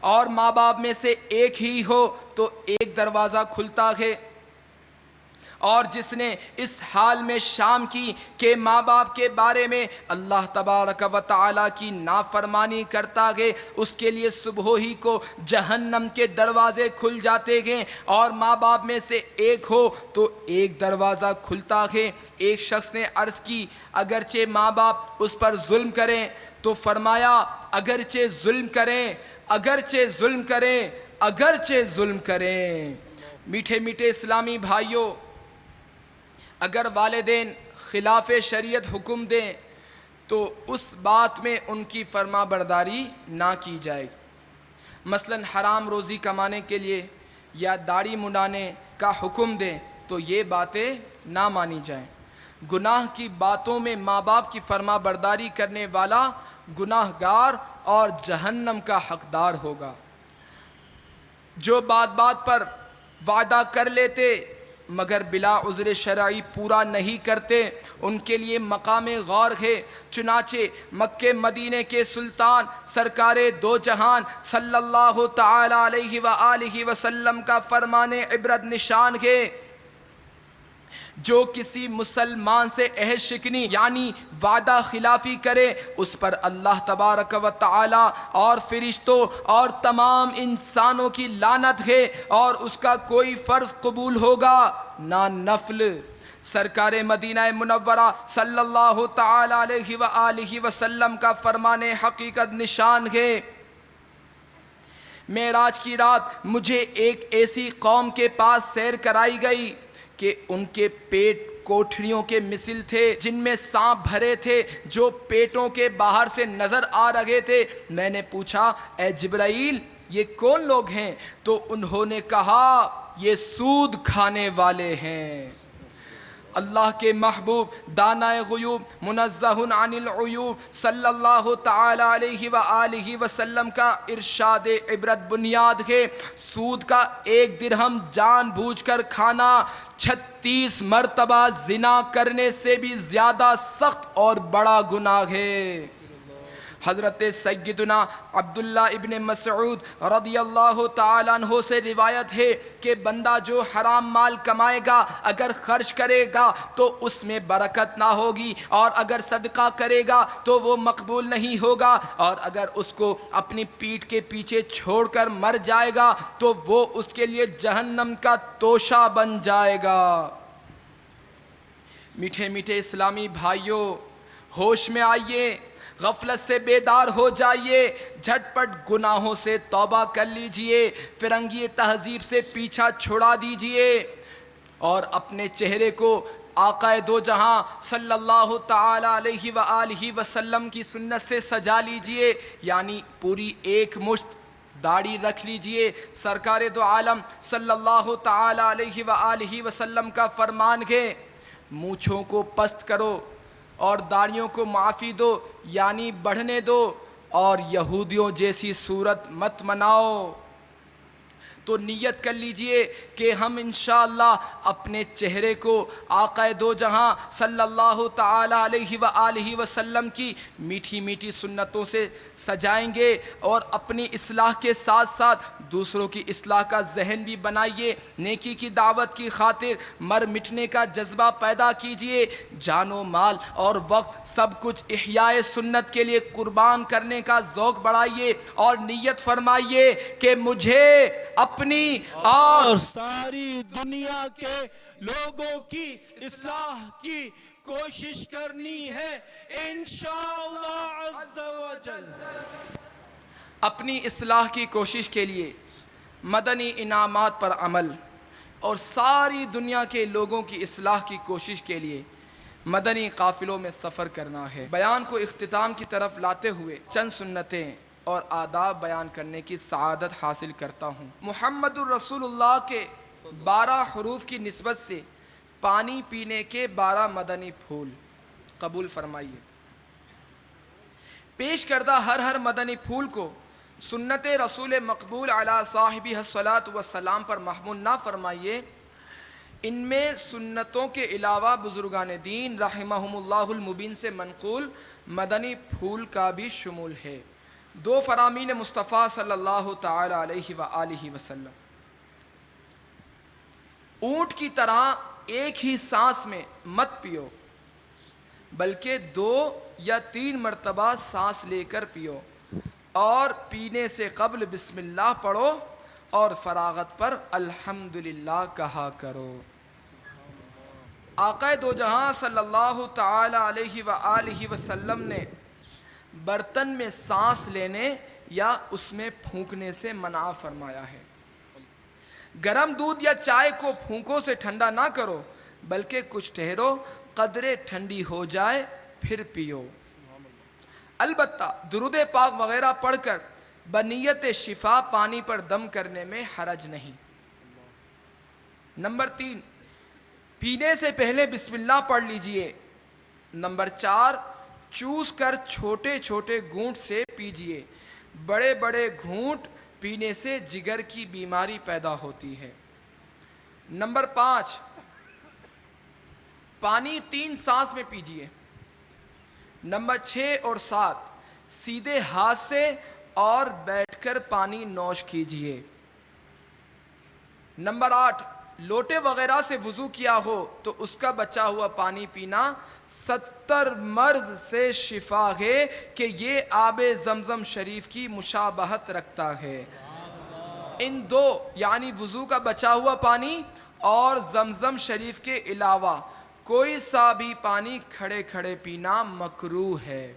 اور ماں باپ میں سے ایک ہی ہو تو ایک دروازہ کھلتا ہے، اور جس نے اس حال میں شام کی کہ ماں باپ کے بارے میں اللہ تبارک و تعالی کی نافرمانی کرتا گئے، اس کے لیے صبح ہی کو جہنم کے دروازے کھل جاتے گئے، اور ماں باپ میں سے ایک ہو تو ایک دروازہ کھلتا ہے۔ ایک شخص نے عرض کی اگرچہ ماں باپ اس پر ظلم کریں، تو فرمایا اگرچہ ظلم کریں، اگرچہ ظلم کریں، اگرچہ ظلم کریں۔ میٹھے میٹھے اسلامی بھائیوں، اگر والدین خلاف شریعت حکم دیں تو اس بات میں ان کی فرما برداری نہ کی جائے۔ مثلا حرام روزی کمانے کے لیے یا داڑھی منڈانے کا حکم دیں تو یہ باتیں نہ مانی جائیں۔ گناہ کی باتوں میں ماں باپ کی فرما برداری کرنے والا گناہ گار اور جہنم کا حقدار ہوگا۔ جو بات بات پر وعدہ کر لیتے مگر بلا عذر شرعی پورا نہیں کرتے، ان کے لیے مقام غور ہے۔ چنانچہ مکہ مدینے کے سلطان سرکار دو جہان صلی اللہ تعالی علیہ وآلہ وسلم کا فرمان عبرت نشان ہے، جو کسی مسلمان سے عہد شکنی یعنی وعدہ خلافی کرے اس پر اللہ تبارک و تعالی اور فرشتوں اور تمام انسانوں کی لعنت ہے، اور اس کا کوئی فرض قبول ہوگا نہ نفل۔ سرکار مدینہ منورہ صلی اللہ تعالی علیہ وآلہ وسلم کا فرمان حقیقت نشان ہے۔ معراج کی رات مجھے ایک ایسی قوم کے پاس سیر کرائی گئی کہ ان کے پیٹ کوٹھڑیوں کے مثل تھے جن میں سانپ بھرے تھے جو پیٹوں کے باہر سے نظر آ رہے تھے۔ میں نے پوچھا اے جبرائیل یہ کون لوگ ہیں؟ تو انہوں نے کہا یہ سود کھانے والے ہیں۔ اللہ کے محبوب دانائے غیوب منزہ عن العیوب صلی اللہ تعالی علیہ وآلہ وسلم کا ارشاد عبرت بنیاد ہے، سود کا ایک درہم جان بوجھ کر کھانا 36 مرتبہ زنا کرنے سے بھی زیادہ سخت اور بڑا گناہ ہے۔ حضرت سیدنا عبداللہ ابن مسعود رضی اللہ تعالیٰ عنہ سے روایت ہے کہ بندہ جو حرام مال کمائے گا اگر خرچ کرے گا تو اس میں برکت نہ ہوگی، اور اگر صدقہ کرے گا تو وہ مقبول نہیں ہوگا، اور اگر اس کو اپنی پیٹھ کے پیچھے چھوڑ کر مر جائے گا تو وہ اس کے لیے جہنم کا توشہ بن جائے گا۔ میٹھے میٹھے اسلامی بھائیوں، ہوش میں آئیے، غفلت سے بیدار ہو جائیے، جھٹ پٹ گناہوں سے توبہ کر لیجئے، فرنگی تہذیب سے پیچھا چھڑا دیجئے، اور اپنے چہرے کو آقا دو جہاں صلی اللہ تعالی علیہ وآلہ وسلم کی سنت سے سجا لیجئے، یعنی پوری ایک مشت داڑھی رکھ لیجئے۔ سرکار دو عالم صلی اللہ تعالی علیہ وآلہ وسلم کا فرمان ہے مونچھوں کو پست کرو اور داڑھیوں کو معافی دو یعنی بڑھنے دو، اور یہودیوں جیسی صورت مت مناؤ۔ تو نیت کر لیجئے کہ ہم انشاءاللہ اپنے چہرے کو آقا دو جہاں صلی اللہ تعالی علیہ وآلہ وسلم کی میٹھی میٹھی سنتوں سے سجائیں گے، اور اپنی اصلاح کے ساتھ ساتھ دوسروں کی اصلاح کا ذہن بھی بنائیے۔ نیکی کی دعوت کی خاطر مر مٹنے کا جذبہ پیدا کیجئے، جان و مال اور وقت سب کچھ احیاء سنت کے لیے قربان کرنے کا ذوق بڑھائیے، اور نیت فرمائیے کہ مجھے اپنی اور ساری دنیا کے لوگوں کی اصلاح کی کوشش کرنی ہے انشاءاللہ عز و جل۔ اپنی اصلاح کی کوشش کے لیے مدنی انعامات پر عمل، اور ساری دنیا کے لوگوں کی اصلاح کی کوشش کے لیے مدنی قافلوں میں سفر کرنا ہے۔ بیان کو اختتام کی طرف لاتے ہوئے چند سنتیں اور آداب بیان کرنے کی سعادت حاصل کرتا ہوں۔ محمد الرسول اللہ کے 12 حروف کی نسبت سے پانی پینے کے 12 مدنی پھول قبول فرمائیے۔ پیش کردہ ہر مدنی پھول کو سنت رسول مقبول علی صاحبہ الصلاۃ والسلام پر محمول نہ فرمائیے، ان میں سنتوں کے علاوہ بزرگان دین رحمہم اللہ المبین سے منقول مدنی پھول کا بھی شمول ہے۔ 2 فرامین مصطفیٰ صلی اللہ تعالی علیہ وآلہ وسلم۔ اونٹ کی طرح ایک ہی سانس میں مت پیو بلکہ 2 یا 3 مرتبہ سانس لے کر پیو اور پینے سے قبل بسم اللہ پڑھو اور فراغت پر الحمدللہ کہا کرو۔ آقا دو جہاں صلی اللہ تعالی علیہ وآلہ وسلم نے برتن میں سانس لینے یا اس میں پھونکنے سے منع فرمایا ہے۔ گرم دودھ یا چائے کو پھونکوں سے ٹھنڈا نہ کرو بلکہ کچھ ٹھہرو، قدرے ٹھنڈی ہو جائے پھر پیو۔ البتہ درود پاک وغیرہ پڑھ کر بنیت شفا پانی پر دم کرنے میں حرج نہیں۔ نمبر 3، پینے سے پہلے بسم اللہ پڑھ لیجئے۔ نمبر 4، چوس کر چھوٹے چھوٹے گھونٹ سے پیجئے۔ بڑے بڑے گھونٹ پینے سے جگر کی بیماری پیدا ہوتی ہے۔ نمبر 5، پانی 3 سانس میں پیجئے۔ نمبر 6 اور 7، سیدھے ہاتھ سے اور بیٹھ کر پانی نوش کیجئے۔ نمبر 8، لوٹے وغیرہ سے وضو کیا ہو تو اس کا بچا ہوا پانی پینا 70 مرض سے شفا ہے کہ یہ آب زمزم شریف کی مشابہت رکھتا ہے۔ ان 2 یعنی وضو کا بچا ہوا پانی اور زمزم شریف کے علاوہ کوئی سا بھی پانی کھڑے کھڑے پینا مکروہ ہے۔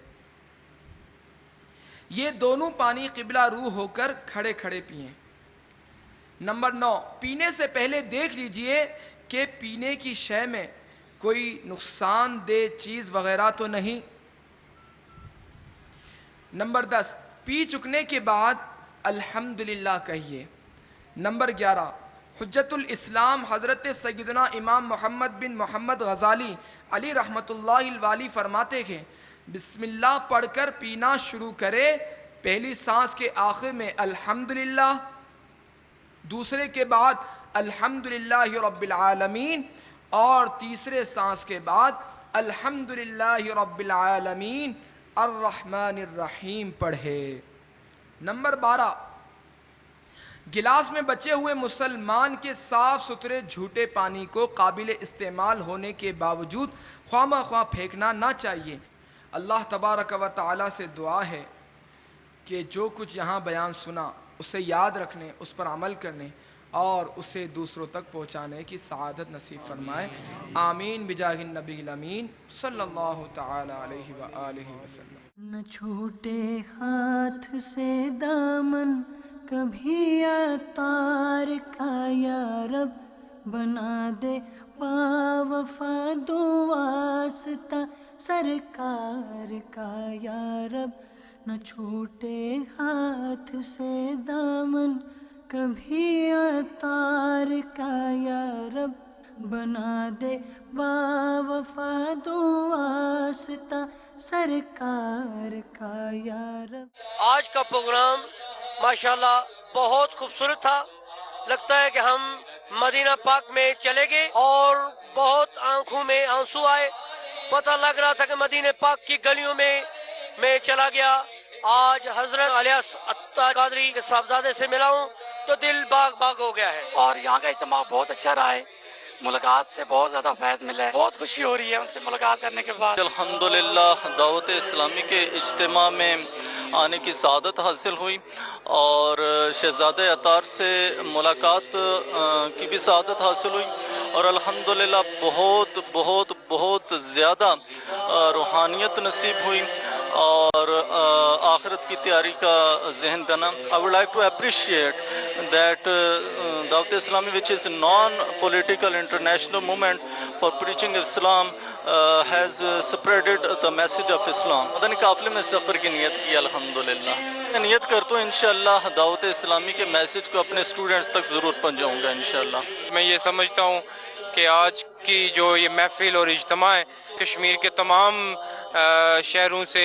یہ دونوں پانی قبلہ رو ہو کر کھڑے کھڑے پئیں۔ نمبر 9، پینے سے پہلے دیکھ لیجئے کہ پینے کی شے میں کوئی نقصان دہ چیز وغیرہ تو نہیں۔ نمبر 10، پی چکنے کے بعد الحمدللہ کہیے۔ نمبر 11، حجت الاسلام حضرت سیدنا امام محمد بن محمد غزالی علی رحمۃ اللہ الوالی فرماتے ہیں بسم اللہ پڑھ کر پینا شروع کرے، پہلی سانس کے آخر میں الحمدللہ، دوسرے کے بعد الحمدللہ رب العالمین اور تیسرے سانس کے بعد الحمدللہ رب العالمین الرحمن الرحیم پڑھے۔ نمبر 12، گلاس میں بچے ہوئے مسلمان کے صاف ستھرے جھوٹے پانی کو قابل استعمال ہونے کے باوجود خواہ مخواہ پھینکنا نہ چاہیے۔ اللہ تبارک و تعالی سے دعا ہے کہ جو کچھ یہاں بیان سنا اسے یاد رکھنے، اس پر عمل کرنے اور اسے دوسروں تک پہنچانے کی سعادت نصیب فرمائے۔ آمین بجاہ النبی الامین صلی اللہ تعالی علیہ وآلہ وسلم۔ نہ چھوٹے ہاتھ سے دامن کبھی عطار کا یا رب، بنا دے باوفا دو واسطہ سرکار کا یا رب۔ نہ چھوٹے ہاتھ سے دامن کبھی عطار کا یا رب، بنا دے باوفا دو واسطہ سرکار کا یا رب۔ آج کا پروگرام ماشاءاللہ بہت خوبصورت تھا، لگتا ہے کہ ہم مدینہ پاک میں چلے گئے اور بہت آنکھوں میں آنسو آئے۔ پتہ لگ رہا تھا کہ مدینہ پاک کی گلیوں میں چلا گیا۔ آج حضرت الیاس عطار قادری کے صاحبزادے سے ملا ہوں تو دل باغ باغ ہو گیا ہے۔ اور یہاں کا اجتماع بہت اچھا رہا ہے، ملاقات سے بہت زیادہ فیض ملا ہے، بہت خوشی ہو رہی ہے ان سے ملاقات کرنے کے بعد۔ الحمدللہ دعوت اسلامی کے اجتماع میں آنے کی سعادت حاصل ہوئی اور شہزادہ عطار سے ملاقات کی بھی سعادت حاصل ہوئی اور الحمدللہ بہت بہت بہت زیادہ روحانیت نصیب ہوئی اور آخرت کی تیاری کا ذہن بنا۔ I would like to appreciate that Dawat Islami, which is a non-political international movement for preaching Islam, has spreaded the message of Islam. مدنی قافلے میں سفر کی نیت کی الحمدللہ۔ میں نیت کرتا ہوں انشاءاللہ دعوت اسلامی کے میسج کو اپنے اسٹوڈنٹس تک ضرور پہنچاؤں گا انشاءاللہ۔ میں یہ سمجھتا ہوں کہ آج کی جو یہ محفل اور اجتماع ہے کشمیر کے تمام شہروں سے